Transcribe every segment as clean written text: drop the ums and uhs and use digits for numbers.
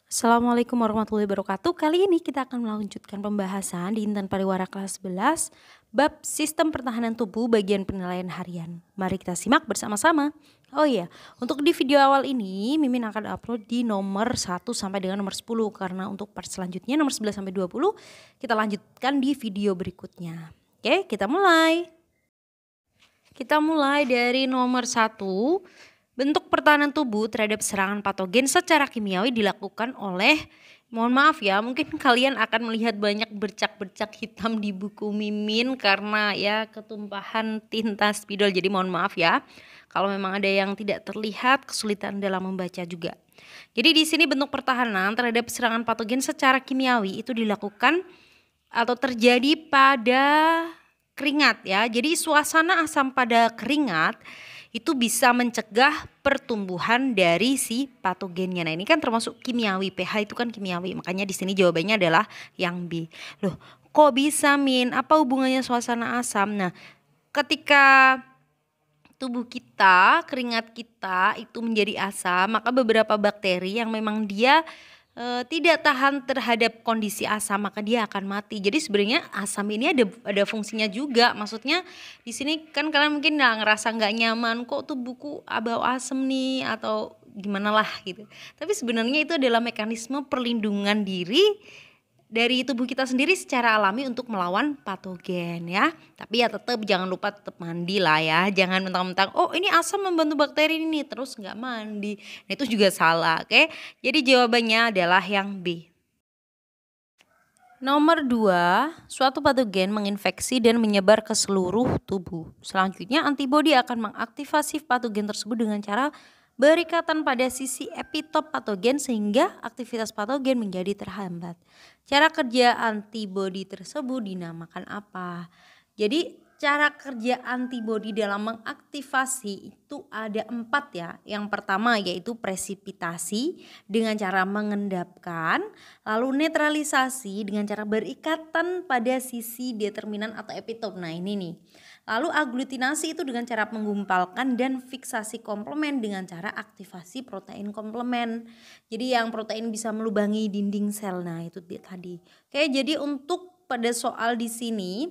Assalamualaikum warahmatullahi wabarakatuh. Kali ini kita akan melanjutkan pembahasan di Intan Pariwara kelas 11 bab Sistem Pertahanan Tubuh bagian penilaian harian. Mari kita simak bersama-sama. Oh iya, untuk di video awal ini Mimin akan upload di nomor 1 sampai dengan nomor 10 karena untuk part selanjutnya nomor 11 sampai 20 kita lanjutkan di video berikutnya. Oke, kita mulai. Kita mulai dari nomor 1. Bentuk pertahanan tubuh terhadap serangan patogen secara kimiawi dilakukan oleh, mohon maaf ya, mungkin kalian akan melihat banyak bercak-bercak hitam di buku Mimin karena ya ketumpahan tinta spidol, jadi mohon maaf ya. Kalau memang ada yang tidak terlihat, kesulitan dalam membaca juga. Jadi di sini bentuk pertahanan terhadap serangan patogen secara kimiawi itu dilakukan atau terjadi pada keringat ya. Jadi suasana asam pada keringat itu bisa mencegah pertumbuhan dari si patogennya. Nah, ini kan termasuk kimiawi, pH itu kan kimiawi. Makanya di sini jawabannya adalah yang B. Loh, kok bisa Min? Apa hubungannya suasana asam? Nah, ketika tubuh kita, keringat kita itu menjadi asam, maka beberapa bakteri yang memang dia tidak tahan terhadap kondisi asam maka dia akan mati. Jadi sebenarnya asam ini ada fungsinya juga. Maksudnya di sini kan kalian mungkin ngerasa nggak nyaman, kok tubuhku bau asam nih atau gimana lah gitu. Tapi sebenarnya itu adalah mekanisme perlindungan diri dari tubuh kita sendiri secara alami untuk melawan patogen ya. Tapi ya tetap jangan lupa tetap mandi lah ya. Jangan mentang-mentang oh ini asam membantu bakteri ini terus nggak mandi. Nah itu juga salah, oke. Jadi jawabannya adalah yang B. Nomor 2, suatu patogen menginfeksi dan menyebar ke seluruh tubuh. Selanjutnya antibodi akan mengaktifasi patogen tersebut dengan cara berikatan pada sisi epitop patogen sehingga aktivitas patogen menjadi terhambat. Cara kerja antibodi tersebut dinamakan apa? Jadi cara kerja antibodi dalam mengaktifasi itu ada 4 ya. Yang pertama yaitu presipitasi dengan cara mengendapkan, lalu netralisasi dengan cara berikatan pada sisi determinan atau epitop. Nah ini nih. Lalu aglutinasi itu dengan cara menggumpalkan dan fiksasi komplement dengan cara aktivasi protein komplement. Jadi yang protein bisa melubangi dinding sel. Nah, itu tadi. Oke, jadi untuk pada soal di sini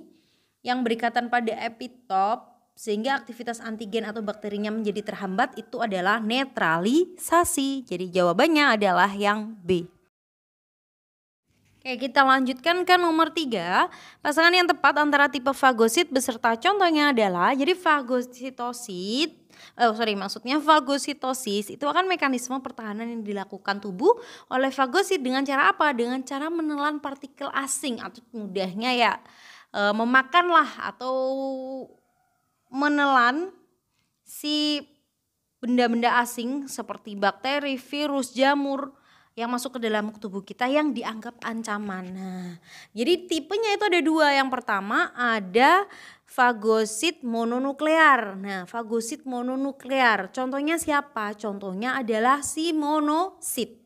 yang berikatan pada epitop sehingga aktivitas antigen atau bakterinya menjadi terhambat itu adalah netralisasi. Jadi jawabannya adalah yang B. Oke, kita lanjutkan ke nomor 3. Pasangan yang tepat antara tipe fagosit beserta contohnya adalah, jadi fagositosis itu akan mekanisme pertahanan yang dilakukan tubuh oleh fagosit dengan cara apa? Dengan cara menelan partikel asing atau mudahnya ya memakanlah atau menelan si benda-benda asing seperti bakteri, virus, jamur yang masuk ke dalam tubuh kita yang dianggap ancaman. Nah, jadi tipenya itu ada 2. Yang pertama ada fagosit mononuklear. Nah, fagosit mononuklear. Contohnya siapa? Contohnya adalah si monosit.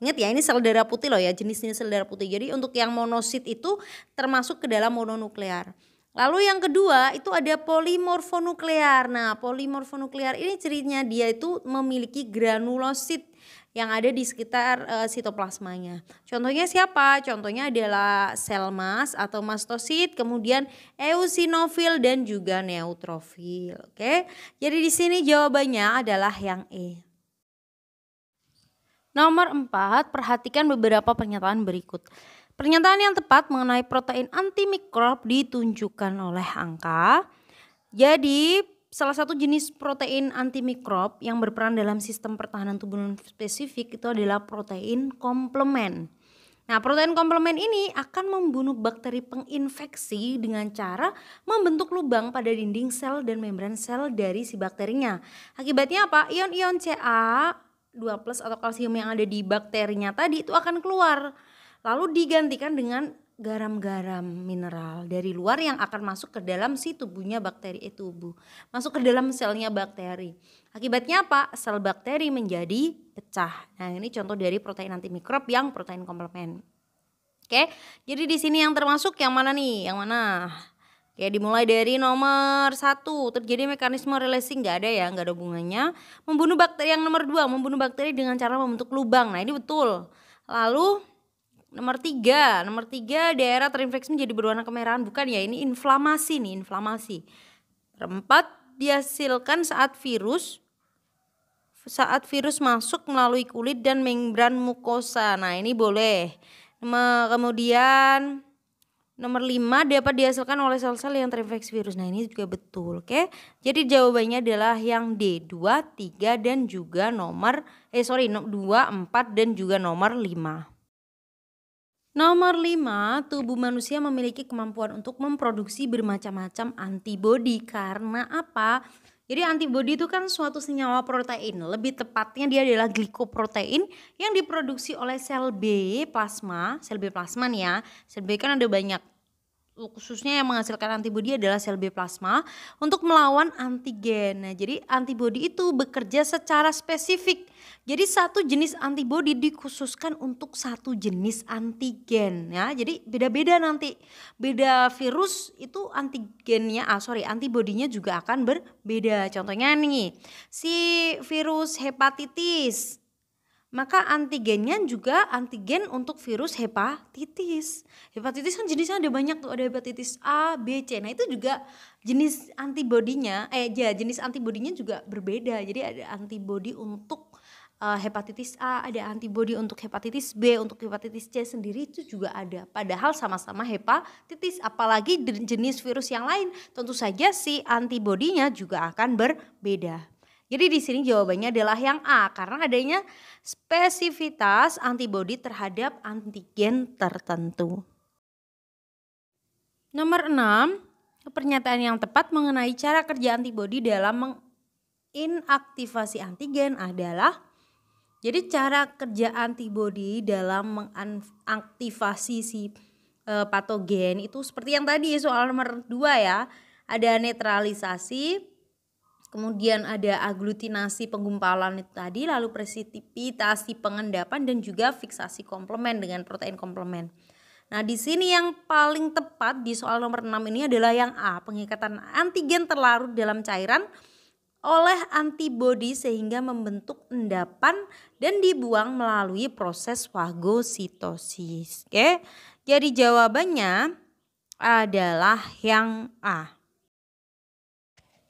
Ingat ya, ini sel darah putih loh ya, jenisnya sel darah putih. Jadi untuk yang monosit itu termasuk ke dalam mononuklear. Lalu yang kedua itu ada polimorfonuklear. Nah, polimorfonuklear ini cirinya dia itu memiliki granulosit yang ada di sekitar sitoplasmanya. Contohnya siapa? Contohnya adalah sel mas atau mastosit, kemudian eosinofil dan juga neutrofil. Oke. Jadi di sini jawabannya adalah yang E. Nomor 4, perhatikan beberapa pernyataan berikut. Pernyataan yang tepat mengenai protein antimikrob ditunjukkan oleh angka. Jadi salah satu jenis protein antimikrob yang berperan dalam sistem pertahanan tubuh non spesifik itu adalah protein komplement. Nah, protein komplement ini akan membunuh bakteri penginfeksi dengan cara membentuk lubang pada dinding sel dan membran sel dari si bakterinya. Akibatnya apa? Ion-ion Ca2+ atau kalsium yang ada di bakterinya tadi itu akan keluar. Lalu digantikan dengan garam-garam mineral dari luar yang akan masuk ke dalam si tubuhnya bakteri tubuh. Masuk ke dalam selnya bakteri. Akibatnya apa? Sel bakteri menjadi pecah. Nah, ini contoh dari protein antimikrob yang protein komplement. Oke, jadi di sini yang termasuk yang mana nih? Yang mana? Oke, dimulai dari nomor 1. Terjadi mekanisme releasing, nggak ada ya, nggak ada hubungannya. Membunuh bakteri yang nomor 2, membunuh bakteri dengan cara membentuk lubang. Nah, ini betul. Lalu nomor tiga daerah terinfeksi menjadi berwarna kemerahan. Bukan ya, ini inflamasi nih, inflamasi. Keempat, dihasilkan saat virus masuk melalui kulit dan membran mukosa. Nah ini boleh. Kemudian nomor 5, dapat dihasilkan oleh sel-sel yang terinfeksi virus. Nah ini juga betul. Oke. Jadi jawabannya adalah yang D, 2, 3 dan juga nomor 2, 4 dan juga nomor 5. Nomor 5, tubuh manusia memiliki kemampuan untuk memproduksi bermacam-macam antibodi. Karena apa? Jadi antibodi itu kan suatu senyawa protein. Lebih tepatnya dia adalah glikoprotein yang diproduksi oleh sel B plasma nih ya. Sel B kan ada banyak. Khususnya yang menghasilkan antibodi adalah sel B plasma untuk melawan antigen. Nah, jadi antibodi itu bekerja secara spesifik. Jadi satu jenis antibodi dikhususkan untuk satu jenis antigen ya. Jadi beda-beda nanti. Beda virus itu antibodinya juga akan berbeda. Contohnya nih, si virus hepatitis, maka antigennya juga antigen untuk virus hepatitis. Hepatitis kan jenisnya ada banyak tuh, ada hepatitis A, B, C. Nah itu juga jenis antibodinya, jenis antibodinya juga berbeda. Jadi ada antibodi untuk hepatitis A, ada antibodi untuk hepatitis B, untuk hepatitis C sendiri itu juga ada. Padahal sama-sama hepatitis, apalagi jenis virus yang lain, tentu saja si antibodinya juga akan berbeda. Jadi di sini jawabannya adalah yang A karena adanya spesifitas antibodi terhadap antigen tertentu. Nomor 6, pernyataan yang tepat mengenai cara kerja antibodi dalam menginaktivasi antigen adalah, jadi cara kerja antibodi dalam mengaktifasi si patogen itu seperti yang tadi soal nomor 2 ya. Ada netralisasi, kemudian ada aglutinasi penggumpalan itu tadi, lalu presipitasi pengendapan dan juga fiksasi komplement dengan protein komplement. Nah di sini yang paling tepat di soal nomor 6 ini adalah yang A, pengikatan antigen terlarut dalam cairan oleh antibodi sehingga membentuk endapan dan dibuang melalui proses fagositosis. Oke, jadi jawabannya adalah yang A.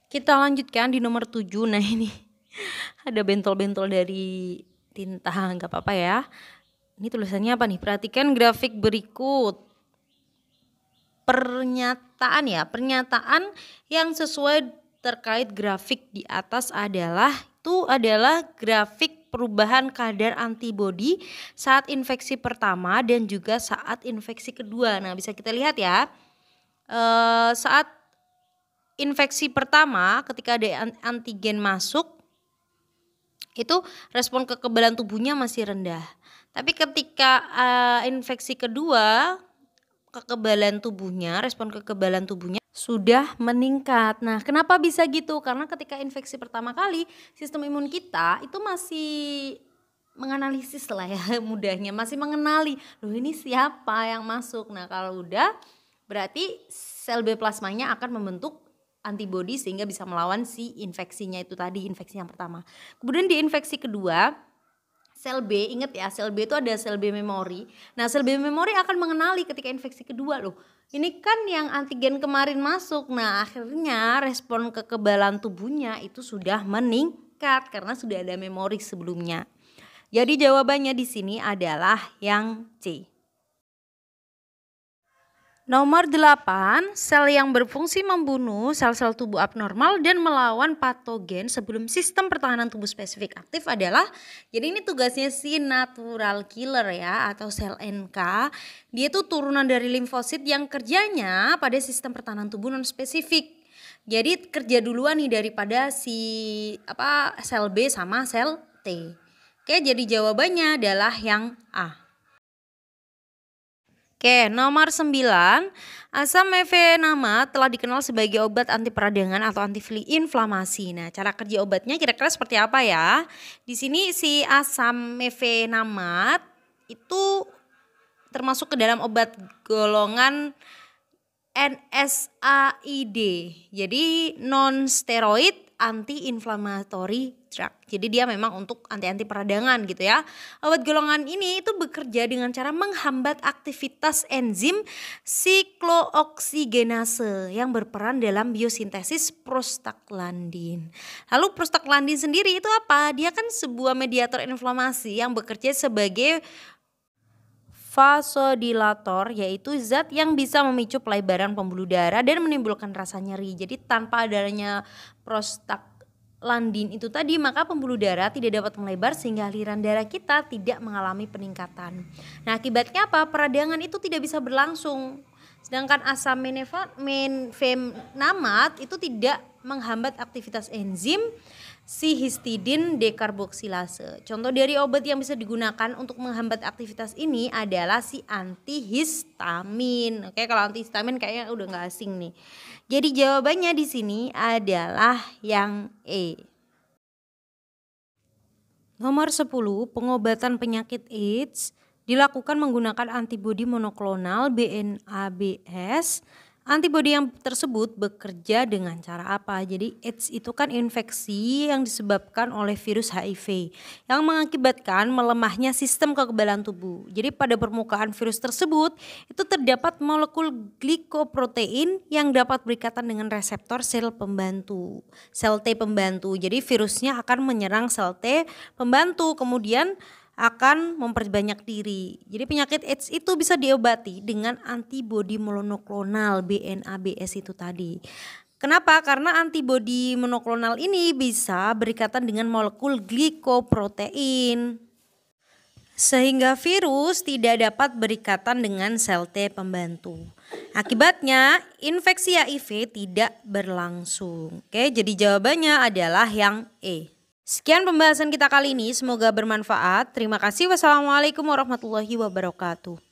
Kita lanjutkan di nomor 7. Nah ini ada bentol-bentol dari tinta, nggak apa-apa ya. Ini tulisannya apa nih? Perhatikan grafik berikut. Pernyataan yang sesuai terkait grafik di atas adalah grafik perubahan kadar antibodi saat infeksi pertama dan juga saat infeksi kedua. Nah bisa kita lihat ya, saat infeksi pertama ketika ada antigen masuk itu respon kekebalan tubuhnya masih rendah. Tapi ketika infeksi kedua, respon kekebalan tubuhnya sudah meningkat. Nah kenapa bisa gitu? Karena ketika infeksi pertama kali sistem imun kita itu masih menganalisis lah ya mudahnya, masih mengenali loh ini siapa yang masuk. Nah kalau udah berarti sel B plasmanya akan membentuk antibodi sehingga bisa melawan si infeksinya itu tadi, infeksi yang pertama. Kemudian di infeksi kedua, sel B, ingat ya, sel B itu ada sel B memori. Nah sel B memori akan mengenali ketika infeksi kedua loh, ini kan yang antigen kemarin masuk. Nah akhirnya respon kekebalan tubuhnya itu sudah meningkat karena sudah ada memori sebelumnya. Jadi jawabannya di sini adalah yang C. Nomor 8, sel yang berfungsi membunuh sel-sel tubuh abnormal dan melawan patogen sebelum sistem pertahanan tubuh spesifik aktif adalah, jadi ini tugasnya si natural killer ya atau sel NK. Dia tuh turunan dari limfosit yang kerjanya pada sistem pertahanan tubuh non spesifik. Jadi kerja duluan nih daripada si sel B sama sel T. Oke, jadi jawabannya adalah yang A. Oke, nomor 9, asam mefenama telah dikenal sebagai obat anti peradangan atau anti inflamasi. Nah, cara kerja obatnya kira-kira seperti apa ya? Di sini si asam mefenamat itu termasuk ke dalam obat golongan NSAID. Jadi non steroid anti-inflammatory drug. Jadi dia memang untuk anti peradangan gitu ya. Obat golongan ini itu bekerja dengan cara menghambat aktivitas enzim siklooksigenase yang berperan dalam biosintesis prostaglandin. Lalu prostaglandin sendiri itu apa? Dia kan sebuah mediator inflamasi yang bekerja sebagai vasodilator, yaitu zat yang bisa memicu pelebaran pembuluh darah dan menimbulkan rasa nyeri. Jadi tanpa adanya prostaglandin itu tadi, maka pembuluh darah tidak dapat melebar sehingga aliran darah kita tidak mengalami peningkatan. Nah, akibatnya apa? Peradangan itu tidak bisa berlangsung. Sedangkan asam mefenamat itu tidak menghambat aktivitas enzim si histidin dekarboksilase. Contoh dari obat yang bisa digunakan untuk menghambat aktivitas ini adalah si antihistamin. Oke, kalau antihistamin kayaknya udah nggak asing nih. Jadi jawabannya di sini adalah yang E. Nomor 10, pengobatan penyakit AIDS dilakukan menggunakan antibodi monoklonal BNABS. Antibodi yang tersebut bekerja dengan cara apa? Jadi AIDS itu kan infeksi yang disebabkan oleh virus HIV yang mengakibatkan melemahnya sistem kekebalan tubuh. Jadi pada permukaan virus tersebut itu terdapat molekul glikoprotein yang dapat berikatan dengan reseptor sel pembantu, sel T pembantu. Jadi virusnya akan menyerang sel T pembantu, kemudian akan memperbanyak diri. Jadi penyakit AIDS itu bisa diobati dengan antibodi monoklonal BNABS itu tadi. Kenapa? Karena antibodi monoklonal ini bisa berikatan dengan molekul glikoprotein, sehingga virus tidak dapat berikatan dengan sel T pembantu. Akibatnya infeksi HIV tidak berlangsung. Oke, jadi jawabannya adalah yang E. Sekian pembahasan kita kali ini, semoga bermanfaat. Terima kasih. Wassalamualaikum warahmatullahi wabarakatuh.